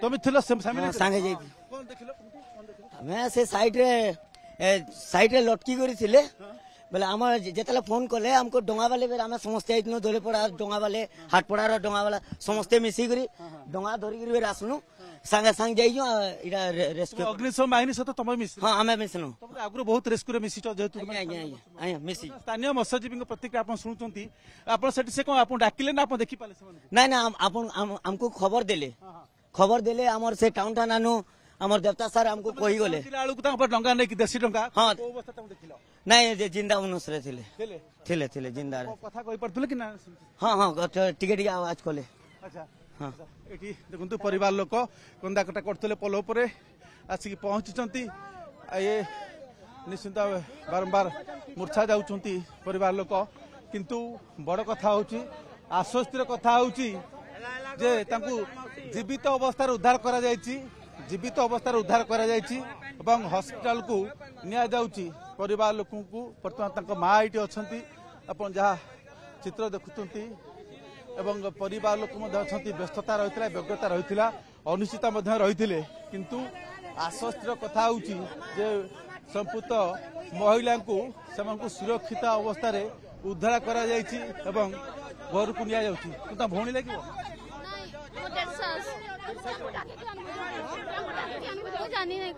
तुम थिलो सांगे जाई हमें से साइड रे लटकी करी थिले बोले आम जिते फोन कले हमको डोंगा वाले बेर आम समस्ते आइनु धोले पड़ा डोंगा वाले हाटपड़ार डोंगा वाला समस्ते मिसिकरी डोंगा धरिक बेर आसनु सांगे सांग जाइयो इरा रेस्क्यू अग्निशम बाहिनी सहित तुम मिस हां हमें मिसनु तुम आगु बहुत रेस्क्यू रे मिसिच जेतु आया मिसी स्थानीय मत्स्यजीवी प्रतिक्रिया आप शुणुचंती आप से कौन आप डाकिले ना आप देखि पाले ना ना हमको खबर देले हमर से टाउन थानानु हमर देवता सर हमको कही गले डंगा नहीं देशी डंगा हाँ नहीं जिंदा मनुष्य थिले जिंदा कथा कहि पड़थले कि ना हाँ हाँ टिके टिके आवाज कले अच्छा हाँ एठी देखंतु परिवार लोक कंदा कटा करथले पोल उपरे आसिक पहुंचीचंती ये निश्चिंत बारंबार मूर्छा जाउचंती परिवार लोक किंतु बड़ कथा होची आश्वस्तिर कथा होची जे तांकु जीवित अवस्था उद्धार करा जायछि जीवित अवस्था उद्धार करा जायछि एवं हॉस्पिटल को निया जाउछि परिवार लोक को वर्तमान तांको मां एठी अछंती अपन जहा चित्र देखुचंती एवं परिवार लोक व्यस्तता रही व्यग्रता रही अनिश्चिता रही किंतु आश्वस्तिर कथा होची जे संपुक्त महिला को सुरक्षित अवस्था उद्धार करा जायछि एवं घर को निया जाउछि तुम भौणी लगे जानी नहीं